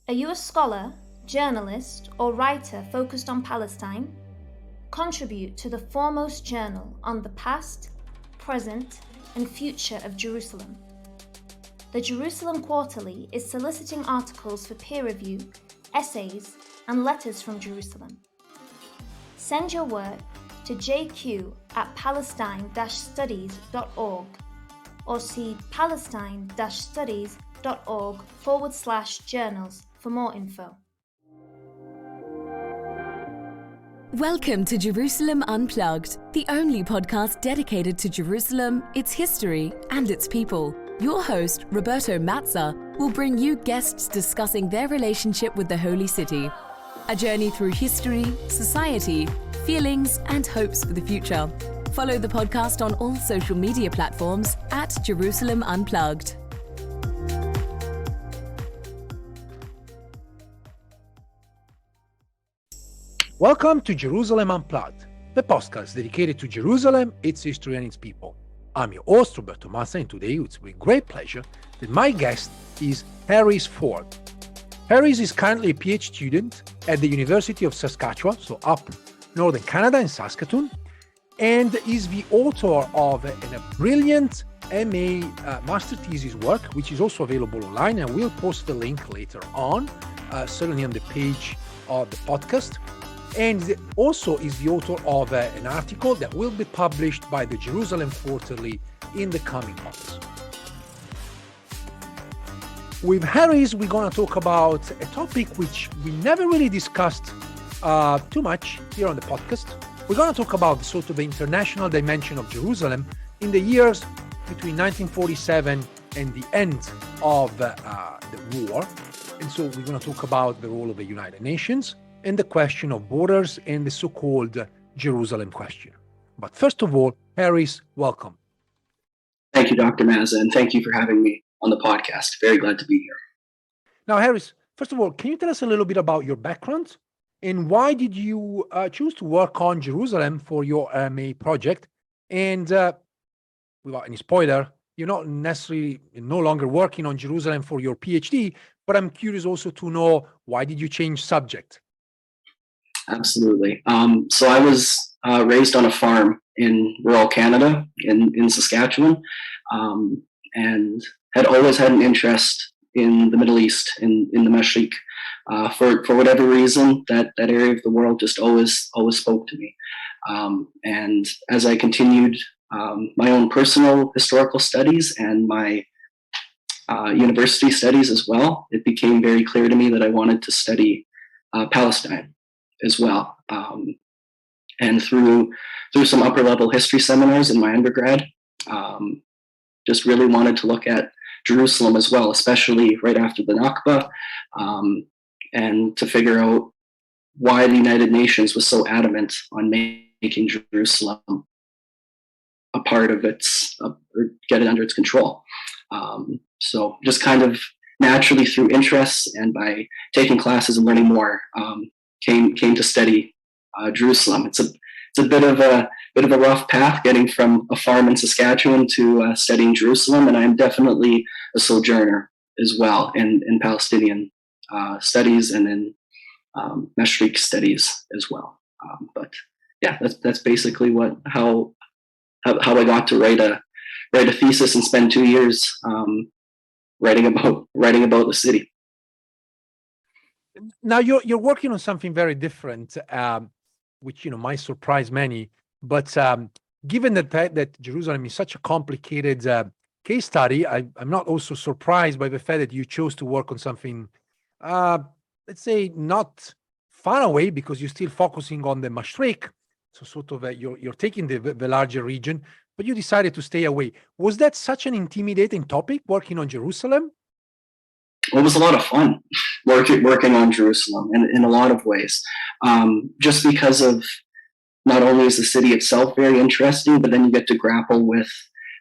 Are you a scholar, journalist, or writer focused on Palestine? Contribute to the foremost journal on the past, present, and future of Jerusalem. The Jerusalem Quarterly is soliciting articles for peer review, essays, and letters from Jerusalem. Send your work to jq@palestine-studies.org or see palestine-studies.org/journals for more info. Welcome to Jerusalem Unplugged, the only podcast dedicated to Jerusalem, its history, and its people. Your host, Roberto Mazza, will bring you guests discussing their relationship with the Holy City. A journey through history, society, feelings, and hopes for the future. Follow the podcast on all social media platforms at Jerusalem Unplugged. Welcome to Jerusalem Unplugged, the podcast dedicated to Jerusalem, its history, and its people. I'm your host, Roberto Mazza, and today it's with great pleasure that my guest is Harris Ford. Harris is currently a PhD student at the University of Saskatchewan, so up northern Canada in Saskatoon, and is the author of a brilliant MA master thesis work, which is also available online, and we'll post the link later on, certainly on the page of the podcast. And also is the author of an article that will be published by the Jerusalem Quarterly in the coming months. With Harris, we're going to talk about a topic which we never really discussed too much here on the podcast. We're going to talk about sort of the international dimension of Jerusalem in the years between 1947 and the end of the war. And so we're going to talk about the role of the United Nations and the question of borders and the so-called Jerusalem question. But first of all, Harris, welcome. Thank you, Dr. Mazza, and thank you for having me on the podcast. Very glad to be here. Now, Harris, first of all, can you tell us a little bit about your background and why did you choose to work on Jerusalem for your MA project? And without any spoiler, you're not necessarily no longer working on Jerusalem for your PhD, but I'm curious also to know why did you change subject? Absolutely. So I was raised on a farm in rural Canada, in Saskatchewan, and had always had an interest in the Middle East, in the Mashriq. For whatever reason, that area of the world just always spoke to me. And as I continued my own personal historical studies and my university studies as well, it became very clear to me that I wanted to study Palestine as well. And through some upper level history seminars in my undergrad, just really wanted to look at Jerusalem as well, especially right after the Nakba, and to figure out why the United Nations was so adamant on making Jerusalem a part of its, or get it under its control. So just kind of naturally through interests and by taking classes and learning more, came to study Jerusalem. It's a bit of a rough path getting from a farm in Saskatchewan to studying Jerusalem, and I'm definitely a sojourner as well in Palestinian studies and in Mashriq studies as well. But yeah, that's basically how I got to write a thesis and spend 2 years writing about the city. Now you're working on something very different, which might surprise many. But given the fact that Jerusalem is such a complicated case study, I'm not also surprised by the fact that you chose to work on something, let's say, not far away, because you're still focusing on the Mashriq. So sort of you're taking the larger region, but you decided to stay away. Was that such an intimidating topic, working on Jerusalem? It was a lot of fun working on Jerusalem in a lot of ways, just because of not only is the city itself very interesting, but then you get to grapple with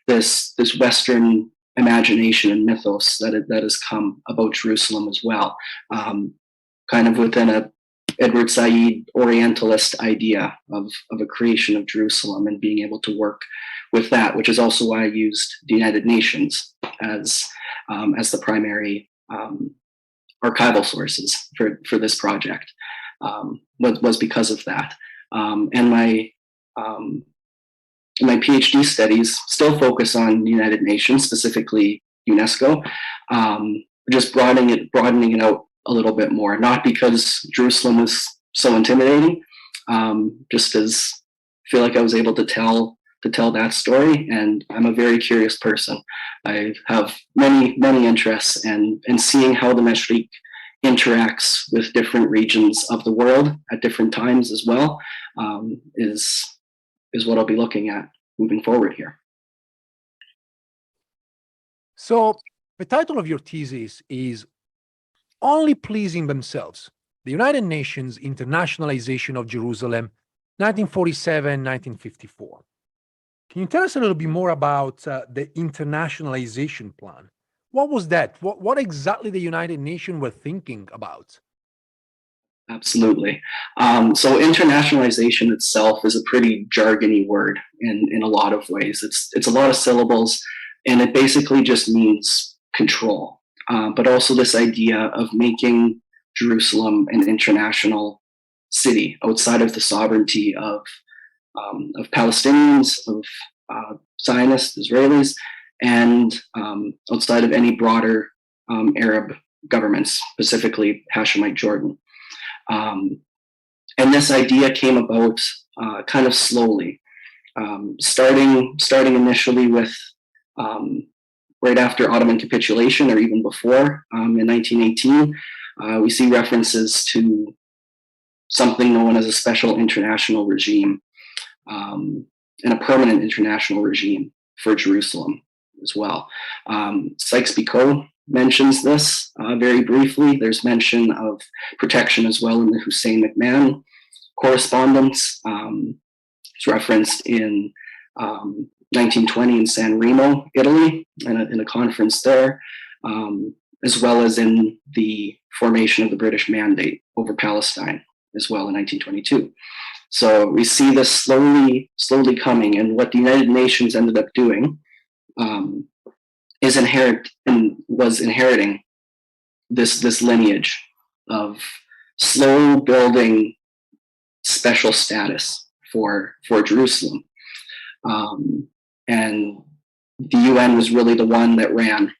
this Western imagination and mythos that has come about Jerusalem as well, kind of within a Edward Said Orientalist idea of a creation of Jerusalem and being able to work with that, which is also why I used the United Nations as the primary archival sources for this project, was because of that. And my PhD studies still focus on the United Nations, specifically UNESCO, just broadening it out a little bit more, not because Jerusalem was so intimidating, just as I feel like I was able to tell that story, and I'm a very curious person. I have many interests, and seeing how the Meshrik interacts with different regions of the world at different times as well, is what I'll be looking at moving forward here. So the title of your thesis is Only Pleasing Themselves, the United Nations Internationalization of Jerusalem, 1947-1954. Can you tell us a little bit more about the internationalization plan? What was that? What exactly the United Nations were thinking about? Absolutely. So internationalization itself is a pretty jargony word in a lot of ways. It's a lot of syllables, and it basically just means control. But also this idea of making Jerusalem an international city outside of the sovereignty of Palestinians, of Zionists, Israelis, and outside of any broader Arab governments, specifically Hashemite Jordan. And this idea came about kind of slowly, starting initially with right after Ottoman capitulation, or even before, in 1918. We see references to something known as a special international regime, and a permanent international regime for Jerusalem as well. Sykes-Picot mentions this very briefly. There's mention of protection as well in the Hussein McMahon correspondence. It's referenced in 1920 in San Remo, Italy, in a conference there, as well as in the formation of the British Mandate over Palestine as well in 1922. So we see this slowly coming, and what the United Nations ended up doing was inheriting this lineage of slow building special status for Jerusalem, and the UN was really the one that ran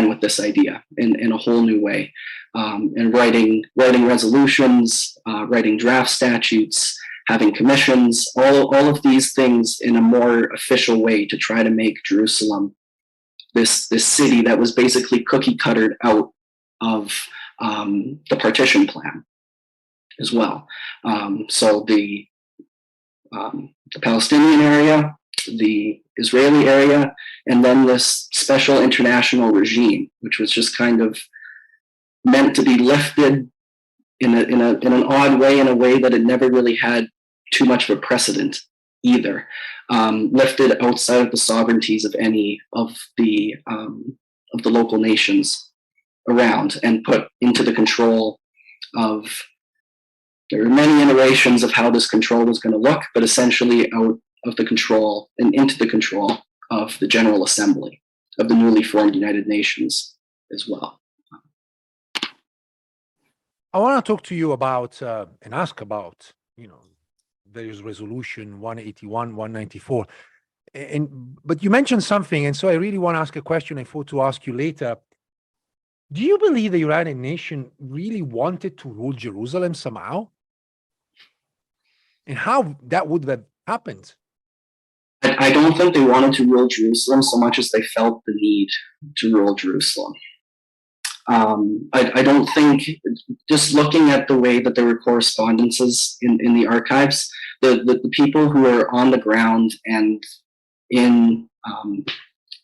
with this idea in a whole new way, and writing resolutions, writing draft statutes, having commissions, all of these things in a more official way to try to make Jerusalem this city that was basically cookie cuttered out of the partition plan as well. So the Palestinian area, the Israeli area, and then this special international regime, which was just kind of meant to be lifted in an odd way, in a way that it never really had too much of a precedent either. Lifted outside of the sovereignties of any of the local nations around, and put into the control of. There are many iterations of how this control was going to look, but essentially out of the control and into the control of the General Assembly of the newly formed United Nations as well. I want to talk to you about and ask about, there's resolution 181, 194. But you mentioned something, and so I really want to ask a question I thought to ask you later. Do you believe the United Nations really wanted to rule Jerusalem somehow? And how that would have happened? I don't think they wanted to rule Jerusalem so much as they felt the need to rule Jerusalem. I don't think, just looking at the way that there were correspondences in the archives, the people who are on the ground and in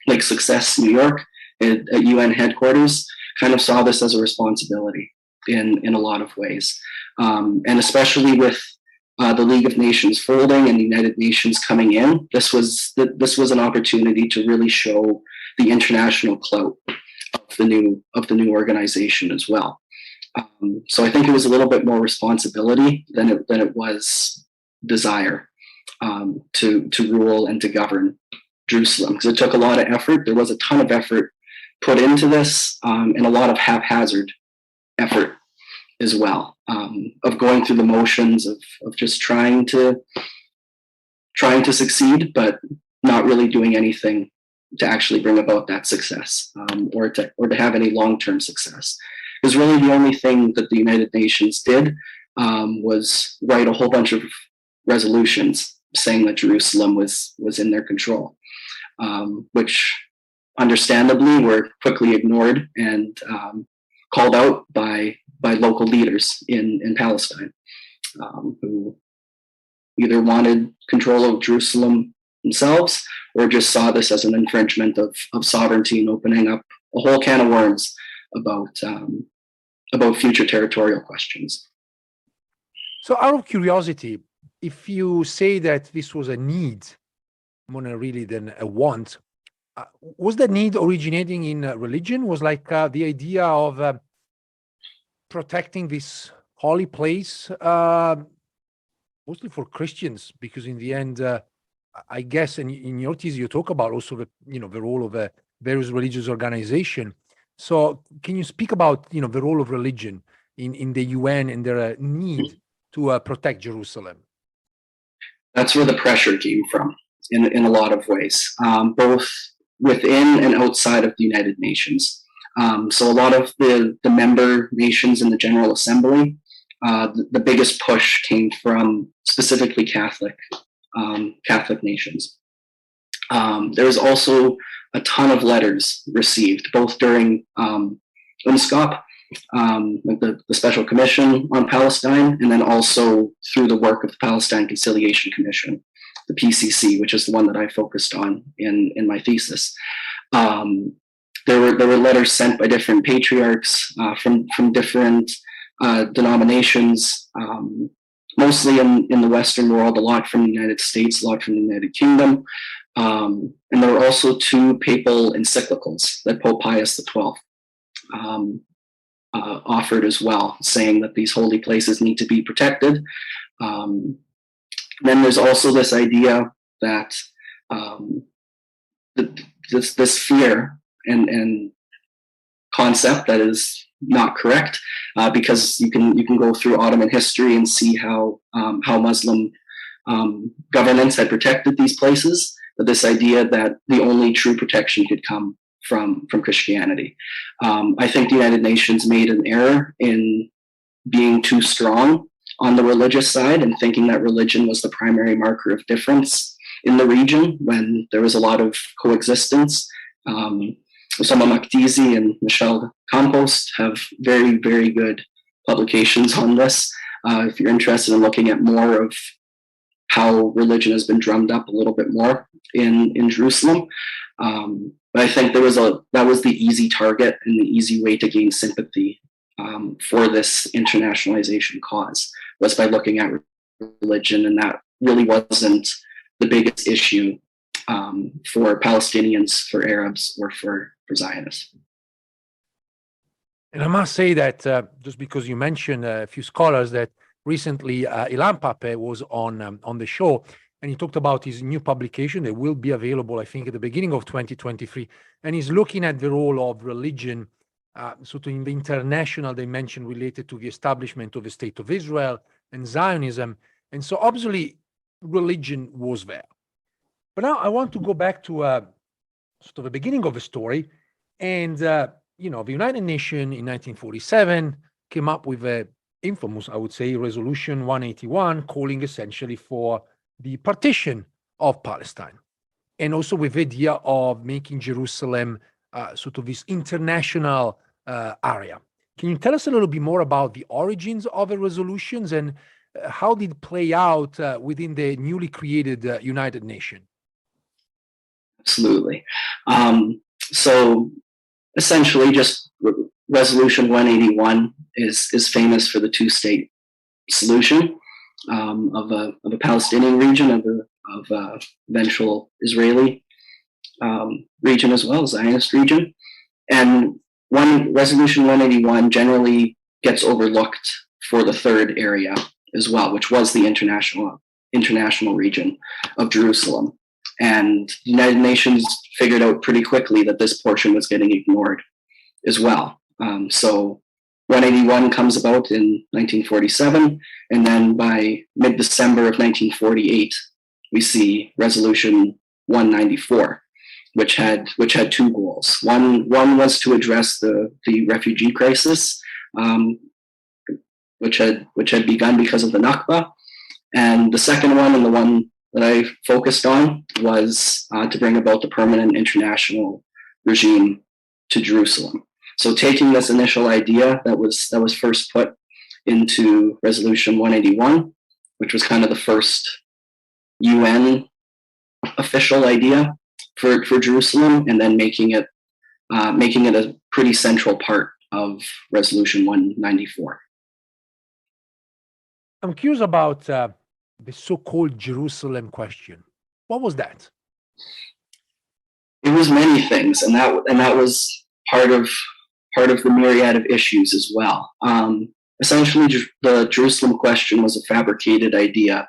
like Success, New York, at UN headquarters, kind of saw this as a responsibility in a lot of ways. And especially with the League of Nations folding and the United Nations coming in, this was an opportunity to really show the international clout of the new organization as well. So I think it was a little bit more responsibility than it was desire to rule and to govern Jerusalem, because it took a lot of effort. There was a ton of effort put into this, and a lot of haphazard effort as well, of going through the motions of just trying to succeed, but not really doing anything to actually bring about that success, or to have any long-term success. Because really the only thing that the United Nations did was write a whole bunch of resolutions saying that Jerusalem was in their control, which understandably were quickly ignored and called out by local leaders in Palestine, who either wanted control of Jerusalem themselves or just saw this as an infringement of sovereignty and opening up a whole can of worms about future territorial questions. So out of curiosity, if you say that this was a need more really than a want, was that need originating in religion? Was like the idea of protecting this holy place, mostly for Christians? Because in the end, I guess, and in your thesis, you talk about also the role of various religious organizations. So can you speak about the role of religion in the UN and their need to protect Jerusalem? That's where the pressure came from in a lot of ways, both within and outside of the United Nations. So a lot of the member nations in the General Assembly, the biggest push came from specifically Catholic nations. There was also a ton of letters received, both during UNSCOP, the Special Commission on Palestine, and then also through the work of the Palestine Conciliation Commission, the PCC, which is the one that I focused on in my thesis. There were letters sent by different patriarchs from different denominations, mostly in the Western world, a lot from the United States, a lot from the United Kingdom. And there were also 2 papal encyclicals that Pope Pius XII offered as well, saying that these holy places need to be protected. Then there's also this idea that this fear and concept that is not correct, because you can go through Ottoman history and see how Muslim governments had protected these places. But this idea that the only true protection could come from Christianity. I think the United Nations made an error in being too strong on the religious side and thinking that religion was the primary marker of difference in the region when there was a lot of coexistence. Osama Makdizi and Michelle Compost have very, very good publications on this. If you're interested in looking at more of how religion has been drummed up a little bit more in Jerusalem. But I think that was the easy target and the easy way to gain sympathy for this internationalization cause, was by looking at religion, and that really wasn't the biggest issue for Palestinians, for Arabs, or for Zionists. And I must say that just because you mentioned a few scholars, that recently Ilan Pappé was on the show, and he talked about his new publication that will be available, I think, at the beginning of 2023. And he's looking at the role of religion, sort of in the international dimension related to the establishment of the State of Israel and Zionism. And so obviously religion was there. But now I want to go back to sort of the beginning of the story. And, the United Nations in 1947 came up with a infamous, I would say, Resolution 181, calling essentially for the partition of Palestine, and also with the idea of making Jerusalem sort of this international area. Can you tell us a little bit more about the origins of the resolutions and how did it play out within the newly created United Nations? Absolutely. So essentially, just Resolution 181 is famous for the 2-state solution of a Palestinian region, of a eventual Israeli region as well, Zionist region. And Resolution 181 generally gets overlooked for the third area as well, which was the international region of Jerusalem. And the United Nations figured out pretty quickly that this portion was getting ignored as well. So 181 comes about in 1947, and then by mid-December of 1948, we see Resolution 194, which had two goals. One was to address the refugee crisis, which had begun because of the Nakba, and the second one, and the one that I focused on, was to bring about the permanent international regime to Jerusalem. So taking this initial idea that was first put into Resolution 181, which was kind of the first UN official idea for Jerusalem, and then making it a pretty central part of Resolution 194. I'm curious about the so-called Jerusalem question. What was that? It was many things, and that was part of the myriad of issues as well. Essentially, the Jerusalem question was a fabricated idea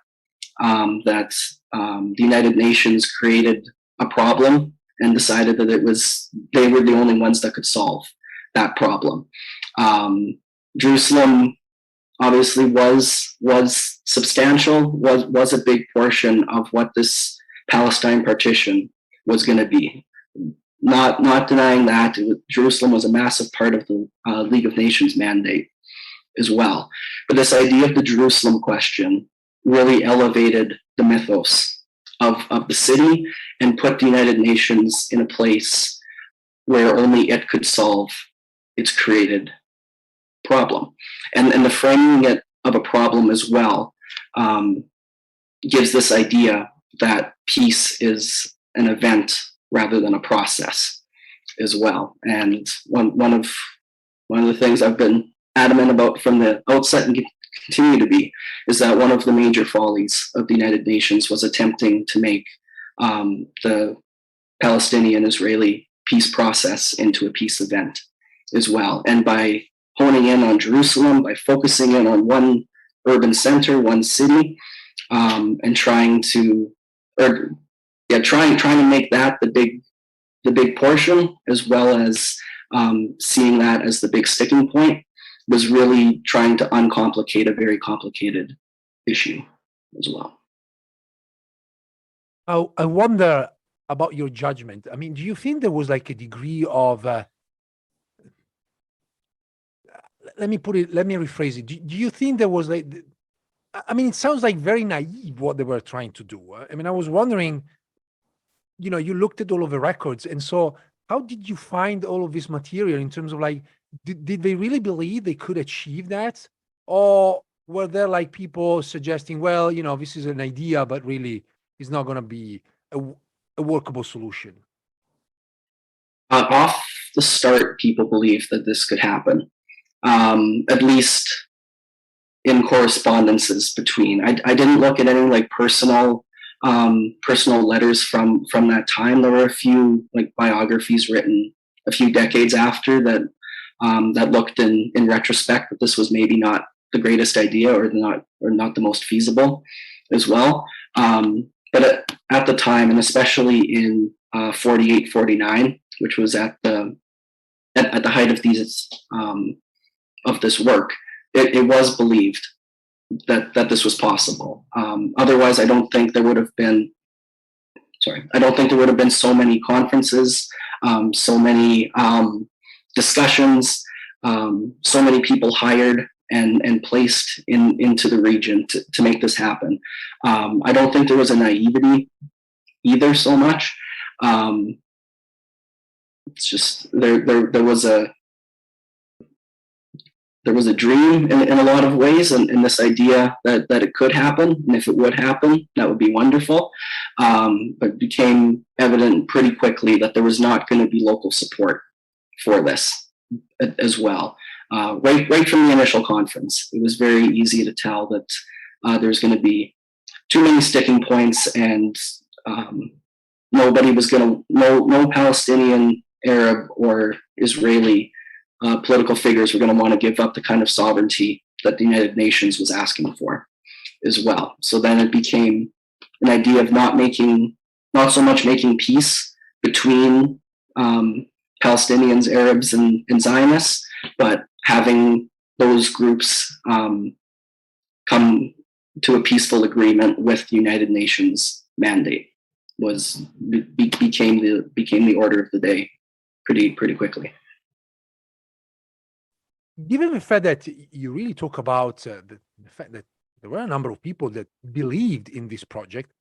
that the United Nations created a problem and decided that they were the only ones that could solve that problem. Jerusalem obviously was substantial, was a big portion of what this Palestine partition was going to be. Not denying that Jerusalem was a massive part of the League of Nations mandate as well. But this idea of the Jerusalem question really elevated the mythos of the city and put the United Nations in a place where only it could solve its created problem. And the framing it of a problem as well gives this idea that peace is an event rather than a process as well. And one of the things I've been adamant about from the outset and continue to be is that one of the major follies of the United Nations was attempting to make the Palestinian-Israeli peace process into a peace event as well. And by honing in on Jerusalem, by focusing in on one urban center, one city, and trying to make that the big portion, as well as seeing that as the big sticking point, was really trying to uncomplicate a very complicated issue as well. I wonder about your judgment. I mean, do you think there was like a degree of let me rephrase it. Do you think there was like, I mean, it sounds like very naive what they were trying to do. I mean, I was wondering, you looked at all of the records, and so how did you find all of this material in terms of like, did they really believe they could achieve that? Or were there like people suggesting, well, this is an idea, but really it's not going to be a workable solution? Off the start, people believed that this could happen, at least in correspondences between. I didn't look at any like personal letters from that time. There were a few like biographies written a few decades after that looked in retrospect that this was maybe not the greatest idea or not the most feasible as well. But at the time, and especially in 48, 49, which was at the height of this work, it was believed that this was possible. Otherwise, I don't think there would have been so many conferences, so many discussions, so many people hired and placed into the region to make this happen. I don't think there was a naivety either so much. It's just there was a dream in a lot of ways, and this idea that it could happen, and if it would happen, that would be wonderful. But it became evident pretty quickly that there was not going to be local support for this as well. Right from the initial conference, it was very easy to tell that there's going to be too many sticking points, and nobody was going to, no Palestinian, Arab, or Israeli political figures were going to want to give up the kind of sovereignty that the United Nations was asking for as well. So then it became an idea of not so much making peace between Palestinians, Arabs, and Zionists, but having those groups come to a peaceful agreement with the United Nations mandate became the order of the day pretty quickly. Given the fact that you really talk about the fact that there were a number of people that believed in this project,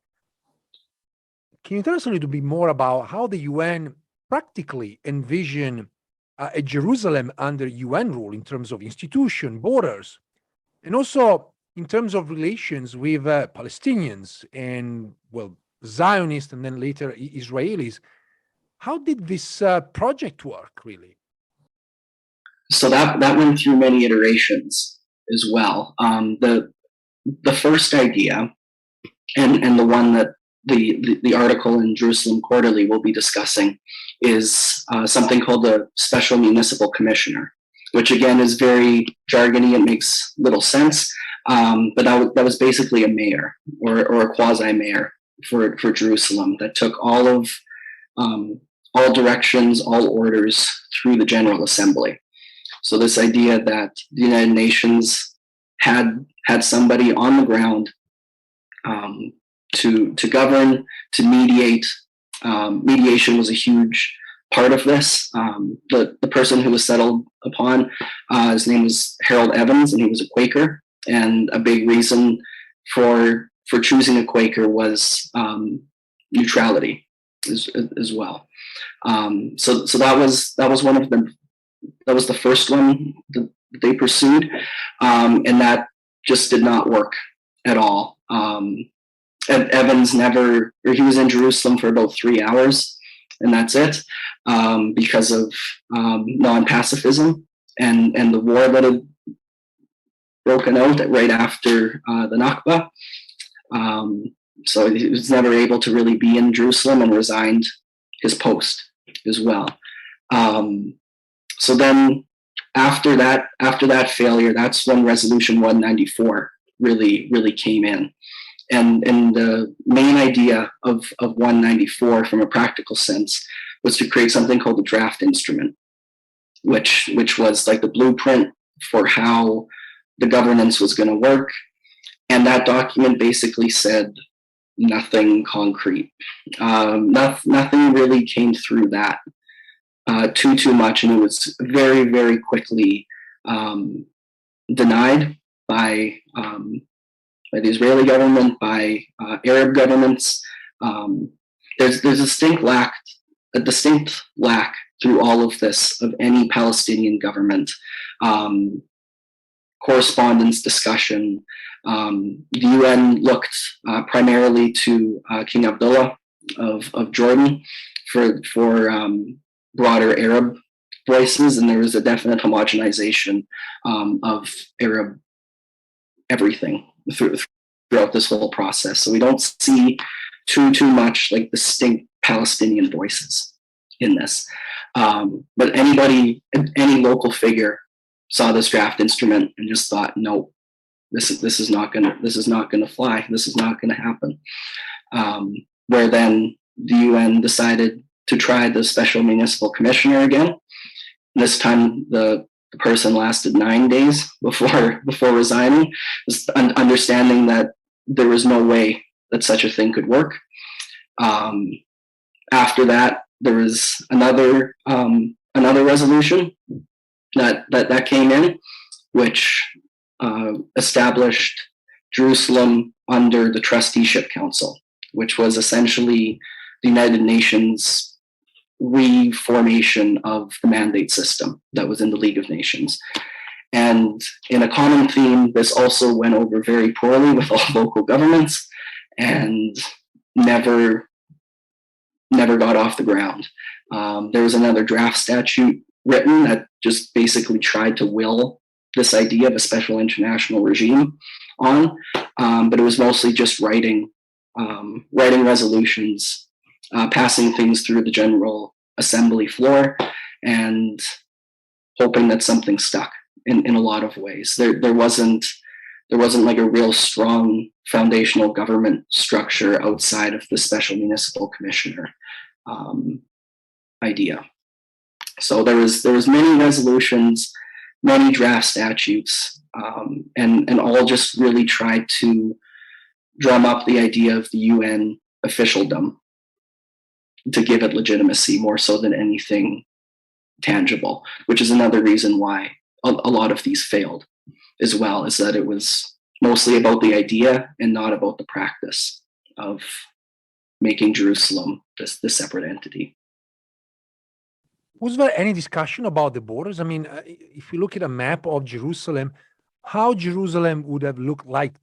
can you tell us a little bit more about how the UN practically envision a Jerusalem under UN rule in terms of institution, borders, and also in terms of relations with Palestinians and, well, Zionists and then later Israelis? How did this project work, really? So that went through many iterations as well. The first idea, and the one that the article in Jerusalem Quarterly will be discussing, is something called the Special Municipal Commissioner, which again is very jargony and makes little sense. But that was basically a mayor or a quasi-mayor for Jerusalem that took all directions, all orders through the General Assembly. So this idea that the United Nations had somebody on the ground to govern, to mediate. Mediation was a huge part of this. The person who was settled upon, his name was Harold Evans, and he was a Quaker. And a big reason for choosing a Quaker was neutrality as well. So that was one of them. That was the first one that they pursued, and that just did not work at all. Evans he was in Jerusalem for about 3 hours, and that's it, because of non-pacifism and the war that had broken out right after the Nakba. So he was never able to really be in Jerusalem and resigned his post as well. So then after that failure, that's when Resolution 194 really came in. And the main idea of 194 from a practical sense was to create something called the draft instrument, which was like the blueprint for how the governance was going to work. And that document basically said nothing concrete. Nothing really came through that too much, and it was very, very quickly denied by the Israeli government, by Arab governments. There's a distinct lack through all of this of any Palestinian government correspondence, discussion. The UN looked primarily to King Abdullah of Jordan for broader Arab voices, and there was a definite homogenization of Arab everything throughout this whole process. So we don't see too much like distinct Palestinian voices in this. But any local figure saw this draft instrument and just thought, no, this is not gonna fly. This is not gonna happen. Where then the UN decided to try the Special Municipal Commissioner again. This time the person lasted 9 days before resigning, just understanding that there was no way that such a thing could work. After that, there was another resolution that came in, which established Jerusalem under the Trusteeship Council, which was essentially the United Nations reformation of the mandate system that was in the League of Nations. And in a common theme, this also went over very poorly with all local governments and never got off the ground. There was another draft statute written that just basically tried to will this idea of a special international regime on, but it was mostly just writing resolutions, passing things through the General Assembly floor, and hoping that something stuck in a lot of ways. There wasn't like a real strong foundational government structure outside of the Special Municipal Commissioner idea. So there was many resolutions many draft statutes, and all just really tried to drum up the idea of the UN officialdom to give it legitimacy more so than anything tangible, which is another reason why a lot of these failed as well, is that it was mostly about the idea and not about the practice of making Jerusalem this separate entity. Was there any discussion about the borders? I mean, if you look at a map of Jerusalem, how Jerusalem would have looked like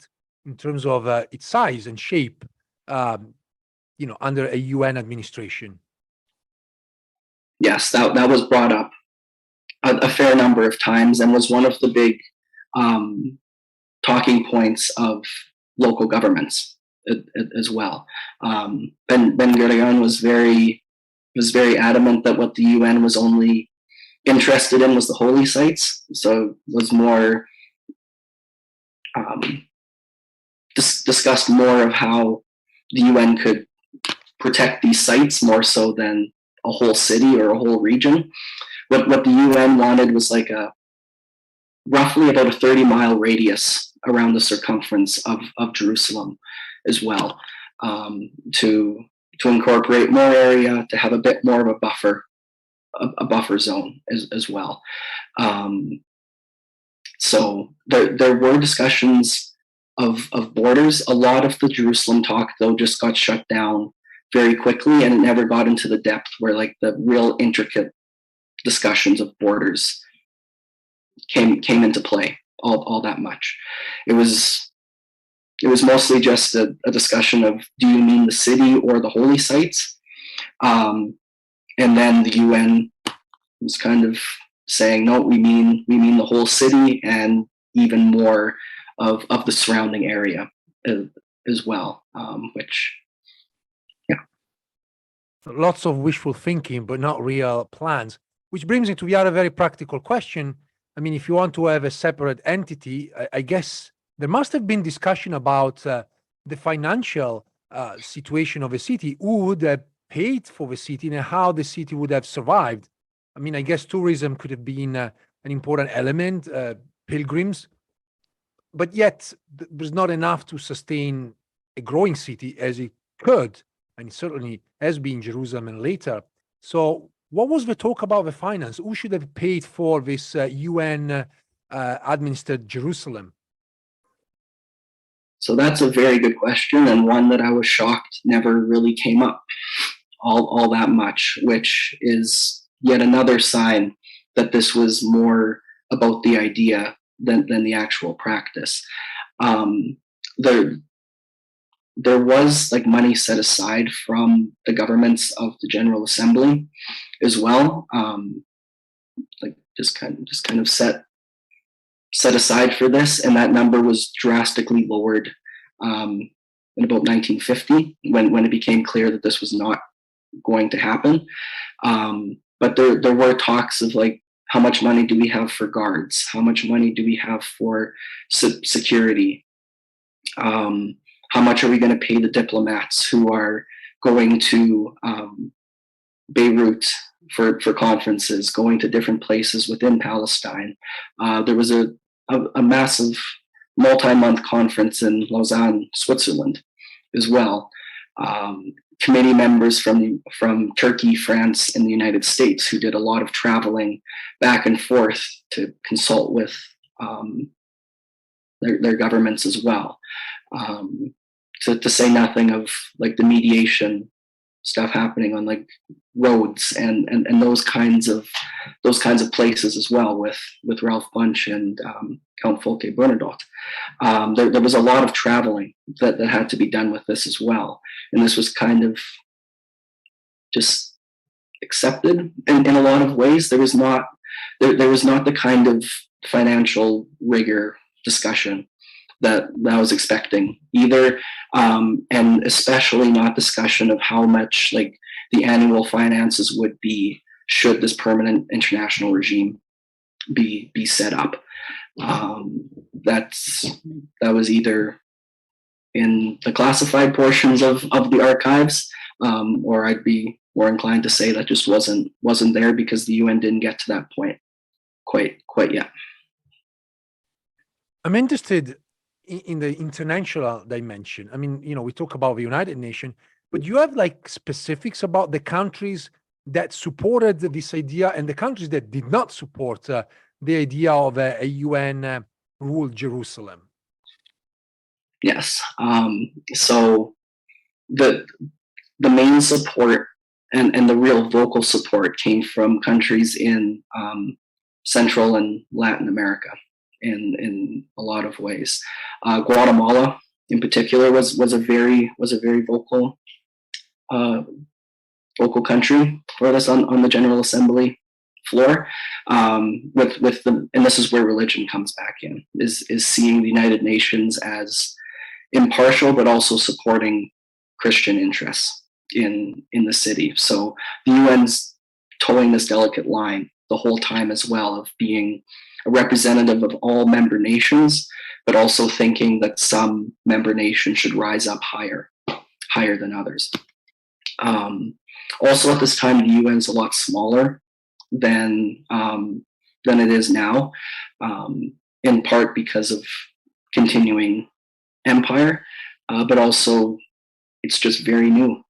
in terms of its size and shape, under a UN administration? Yes, that was brought up a fair number of times and was one of the big talking points of local governments as well. Ben Gurion was very adamant that what the UN was only interested in was the holy sites, so it was more discussed more of how the UN could protect these sites more so than a whole city or a whole region. What the UN wanted was like a roughly about a 30-mile radius around the circumference of Jerusalem as well, to incorporate more area, to have a bit more of a buffer zone as well. So there were discussions of borders. A lot of the Jerusalem talk, though, just got shut down very quickly, and it never got into the depth where like the real intricate discussions of borders came into play all that much. It was mostly just a discussion of, do you mean the city or the holy sites? And then the UN was kind of saying, no, we mean the whole city and even more of the surrounding area as well, which, yeah. Lots of wishful thinking, but not real plans, which brings me to the other very practical question. I mean, if you want to have a separate entity, I guess there must have been discussion about the financial situation of a city, who would have paid for the city and how the city would have survived. I mean, I guess tourism could have been an important element, pilgrims, but yet there's not enough to sustain a growing city as it could, and it certainly has been Jerusalem and later. So what was the talk about the finance? Who should have paid for this UN administered Jerusalem? So that's a very good question, and one that I was shocked never really came up all that much, which is yet another sign that this was more about the idea than the actual practice. There was like money set aside from the governments of the General Assembly as well, like just kind of set aside for this, and that number was drastically lowered in about 1950 when it became clear that this was not going to happen. But there were talks of like, how much money do we have for guards? How much money do we have for security? How much are we going to pay the diplomats who are going to Beirut for conferences, going to different places within Palestine? There was a massive multi-month conference in Lausanne, Switzerland as well. Committee members from Turkey, France, and the United States who did a lot of traveling back and forth to consult with their governments as well. To say nothing of like the mediation stuff happening on like roads and those kinds of places as well with Ralph Bunche and Count Folke Bernadotte. There was a lot of traveling that had to be done with this as well, and this was kind of just accepted in a lot of ways. There was not the kind of financial rigor discussion that I was expecting either, and especially not discussion of how much like the annual finances would be should this permanent international regime be set up. That was either in the classified portions of the archives, or I'd be more inclined to say that just wasn't there because the UN didn't get to that point. quite yet. I'm interested in the international dimension. I mean, we talk about the United Nations, but you have like specifics about the countries that supported this idea and the countries that did not support the idea of a UN ruled Jerusalem. Yes. So the main support and the real vocal support came from countries in Central and Latin America in a lot of ways. Guatemala, in particular, was a very vocal country for this on the General Assembly floor. With the, and this is where religion comes back in, is seeing the United Nations as impartial but also supporting Christian interests in the city. So the UN's towing this delicate line the whole time as well, of being a representative of all member nations, but also thinking that some member nations should rise up higher than others. Also at this time, the UN is a lot smaller than it is now, in part because of continuing empire, but also it's just very new.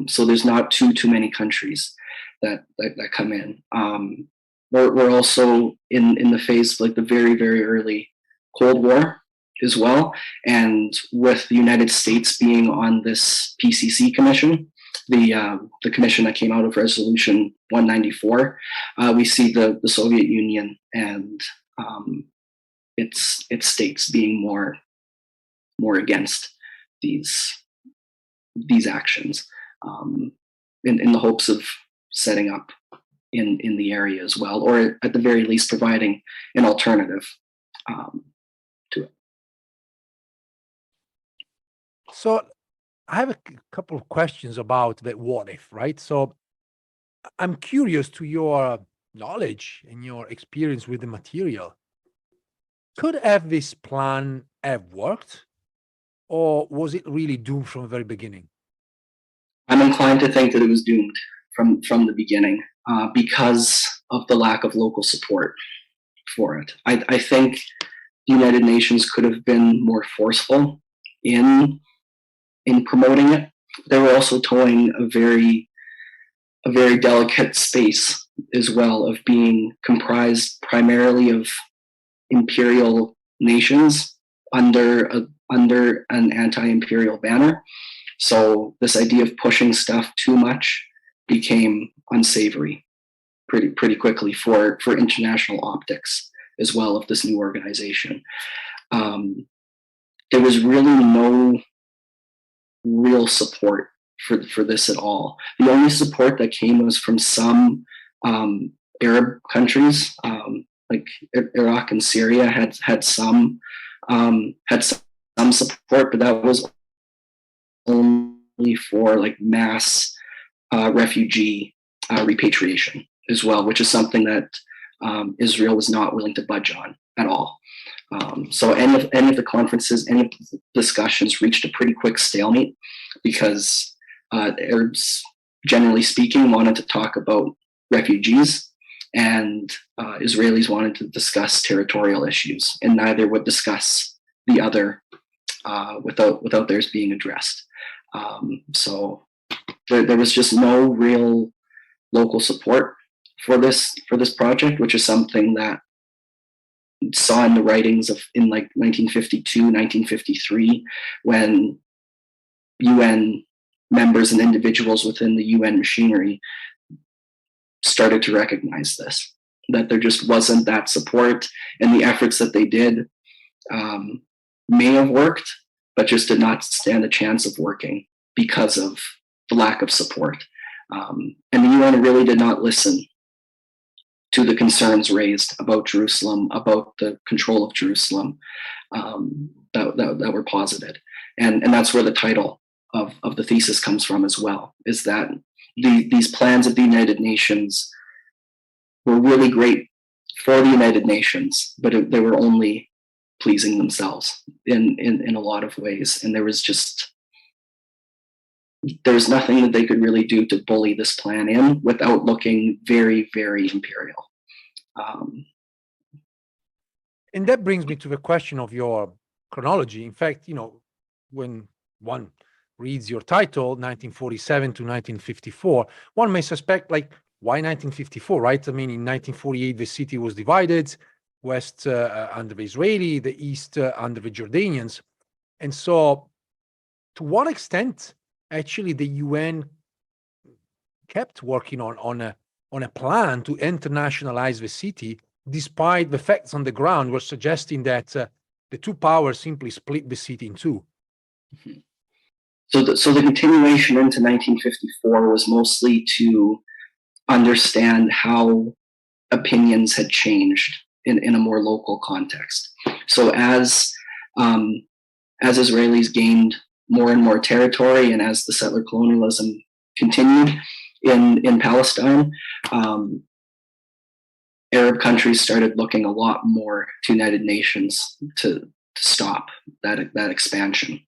So there's not too many countries that come in. We're also in the phase of like the very, very early Cold War as well. And with the United States being on this PCC commission, the commission that came out of Resolution 194, we see the Soviet Union and its states being more against these actions, in the hopes of setting up in the area as well, or at the very least providing an alternative to it. So I have a couple of questions about the what if, right? So I'm curious to your knowledge and your experience with the material. Could have this plan have worked, or was it really doomed from the very beginning? I'm inclined to think that it was doomed from the beginning, because of the lack of local support for it. I think the United Nations could have been more forceful in promoting it. They were also towing a very delicate space as well, of being comprised primarily of imperial nations under an anti-imperial banner. So this idea of pushing stuff too much became unsavory pretty quickly for international optics as well of this new organization. There was really no real support for this at all. The only support that came was from some Arab countries, like Iraq and Syria had some support, but that was only for like mass refugee repatriation as well, which is something that Israel was not willing to budge on at all. So any of the conferences, any of the discussions reached a pretty quick stalemate, because Arabs, generally speaking, wanted to talk about refugees, and Israelis wanted to discuss territorial issues, and neither would discuss the other without theirs being addressed. So there was just no real local support for this project, which is something that saw in the writings in like 1952, 1953, when UN members and individuals within the UN machinery started to recognize this, that there just wasn't that support, and the efforts that they did may have worked, but just did not stand a chance of working because of the lack of support. And the UN really did not listen to the concerns raised about Jerusalem, about the control of Jerusalem, that were posited. And that's where the title of the thesis comes from as well, is that these plans of the United Nations were really great for the United Nations, but they were only pleasing themselves in a lot of ways. And there was nothing that they could really do to bully this plan in without looking very, very imperial. And that brings me to the question of your chronology. In fact, when one reads your title, 1947 to 1954, one may suspect, like, why 1954, right? I mean, in 1948, the city was divided, west under the Israeli, the east under the Jordanians. And so to what extent actually the UN kept working on a plan to internationalize the city, despite the facts on the ground were suggesting that the two powers simply split the city in two. So the continuation into 1954 was mostly to understand how opinions had changed in a more local context. So as Israelis gained more and more territory, and as the settler colonialism continued in Palestine, Arab countries started looking a lot more to United Nations to stop that expansion.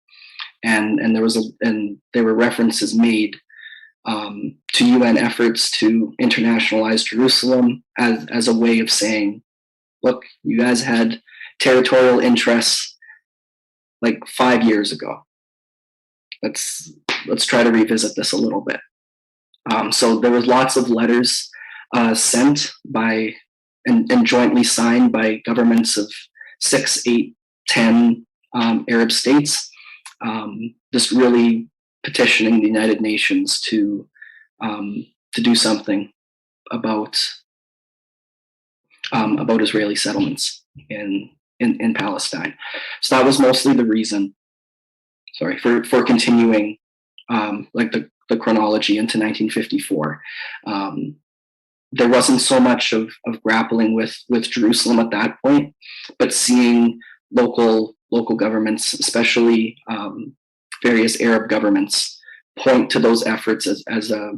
And there were references made to UN efforts to internationalize Jerusalem as a way of saying, look, you guys had territorial interests like 5 years ago. Let's try to revisit this a little bit. So there was lots of letters sent by and jointly signed by governments of 6, 8, 10 Arab states, just really petitioning the United Nations to do something about Israeli settlements in Palestine. So that was mostly the reason. Sorry for continuing like the chronology into 1954. There wasn't so much of grappling with Jerusalem at that point, but seeing local governments, especially various Arab governments, point to those efforts as a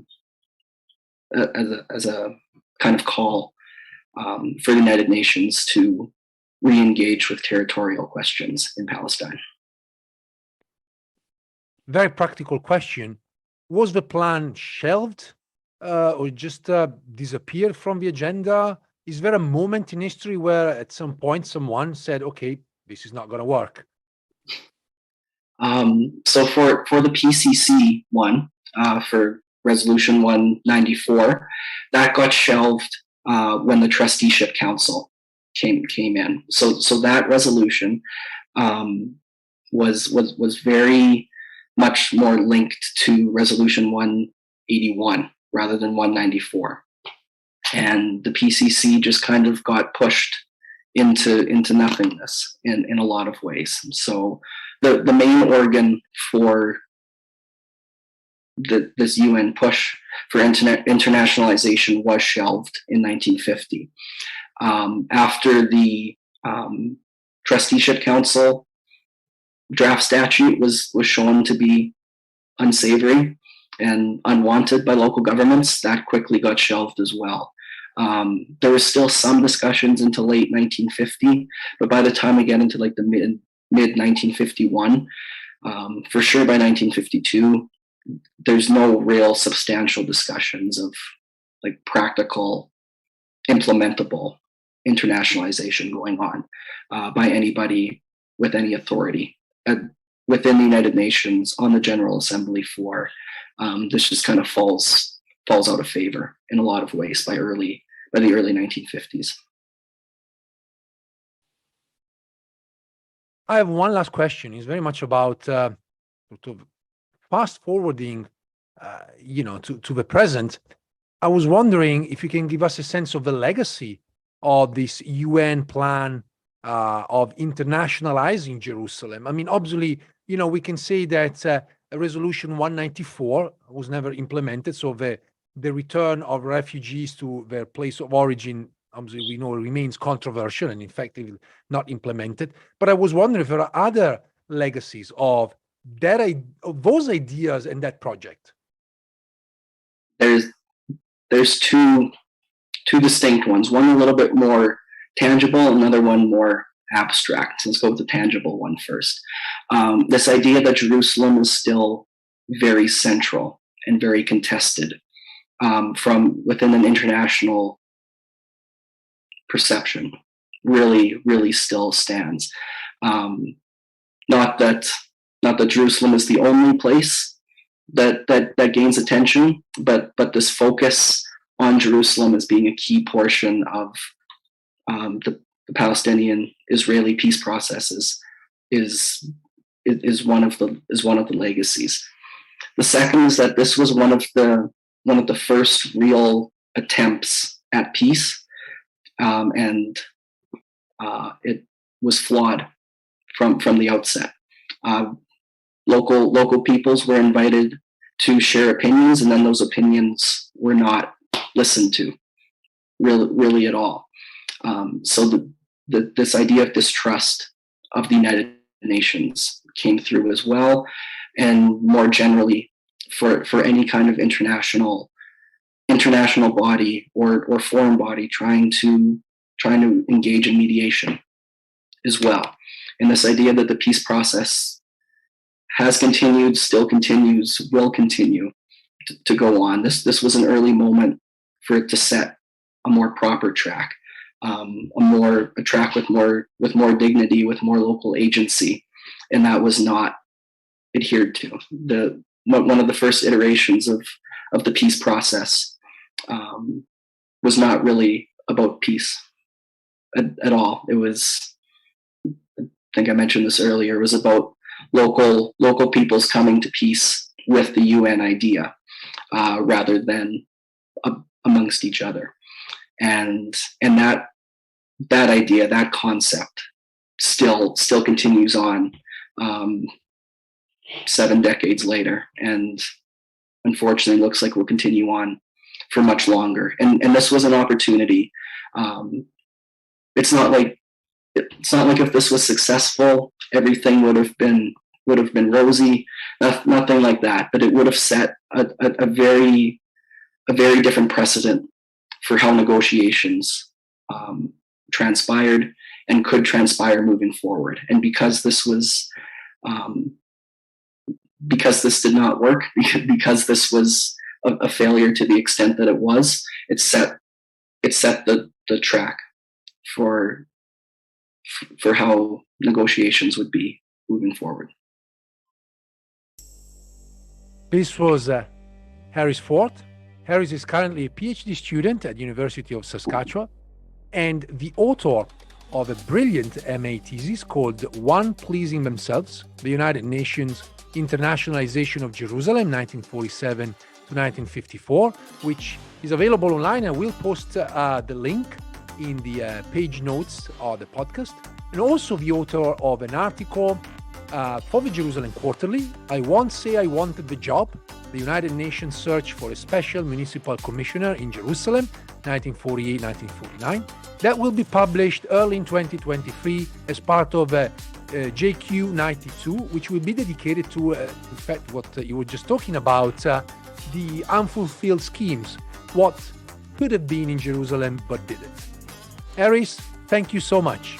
kind of call for the United Nations to re-engage with territorial questions in Palestine. Very practical question. Was the plan shelved or just disappeared from the agenda? Is there a moment in history where at some point someone said, okay, this is not going to work? So for the PCC one, for Resolution 194, that got shelved when the Trusteeship Council came in. So that resolution was very much more linked to Resolution 181 rather than 194. And the PCC just kind of got pushed into nothingness in a lot of ways. So the main organ for this UN push for internationalization was shelved in 1950. After the Trusteeship Council draft statute was shown to be unsavory and unwanted by local governments, that quickly got shelved as well. There was still some discussions into late 1950, but by the time we get into like the mid 1951, for sure by 1952, there's no real substantial discussions of like practical, implementable internationalization going on by anybody with any authority within the United Nations on the General Assembly floor. This just kind of falls out of favor in a lot of ways by the early 1950s. I have one last question. It's very much about fast forwarding, to the present. I was wondering if you can give us a sense of the legacy of this UN plan of internationalizing Jerusalem. I mean, obviously, we can say that Resolution 194 was never implemented, so the return of refugees to their place of origin, obviously, we know remains controversial and, in fact, not implemented. But I was wondering if there are other legacies of those ideas and that project. There's two distinct ones. One a little bit more tangible, another one more abstract. Let's go with the tangible one first. This idea that Jerusalem is still very central and very contested from within an international perception. really still stands. Not that Jerusalem is the only place that gains attention, but this focus on Jerusalem as being a key portion of the Palestinian-Israeli peace processes is one of the legacies. The second is that this was one of the first real attempts at peace, and it was flawed from the outset. Local peoples were invited to share opinions, and then those opinions were not listened to really at all. So this idea of distrust of the United Nations came through as well, and more generally for any kind of international body or foreign body trying to engage in mediation as well. And this idea that the peace process has continued, still continues, will continue to go on. This was an early moment for it to set a more proper track, a track with more dignity, with more local agency, and that was not adhered to. One of the first iterations of the peace process was not really about peace at all. It was, I think I mentioned this earlier, it was about local peoples coming to peace with the UN idea rather than amongst each other. And that idea, that concept still continues on 7 decades later, and unfortunately looks like will continue on for much longer. And this was an opportunity. It's not like if this was successful, everything would have been rosy. Nothing like that. But it would have set a very different precedent for how negotiations transpired and could transpire moving forward. And because this did not work, because this was a failure to the extent that it was, it set the track for how negotiations would be moving forward. This was Harris Fort. Harris is currently a PhD student at the University of Saskatchewan and the author of a brilliant MA thesis called One Pleasing Themselves, the United Nations Internationalization of Jerusalem, 1947 to 1954, which is available online. I will post the link in the page notes of the podcast. And also the author of an article for the Jerusalem Quarterly, I Won't Say I Wanted the Job, the United Nations Search for a Special Municipal Commissioner in Jerusalem, 1948-1949. That will be published early in 2023 as part of JQ 92, which will be dedicated to, in fact, what you were just talking about, the unfulfilled schemes, what could have been in Jerusalem but didn't. Harris, thank you so much.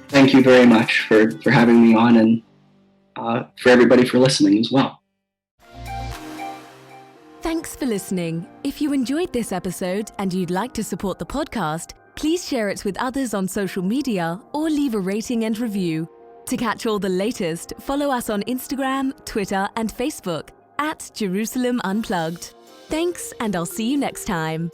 Thank you very much for having me on, and for everybody for listening as well. Thanks for listening. If you enjoyed this episode and you'd like to support the podcast, please share it with others on social media or leave a rating and review. To catch all the latest, follow us on Instagram, Twitter, and Facebook @Jerusalem Unplugged. Thanks, and I'll see you next time.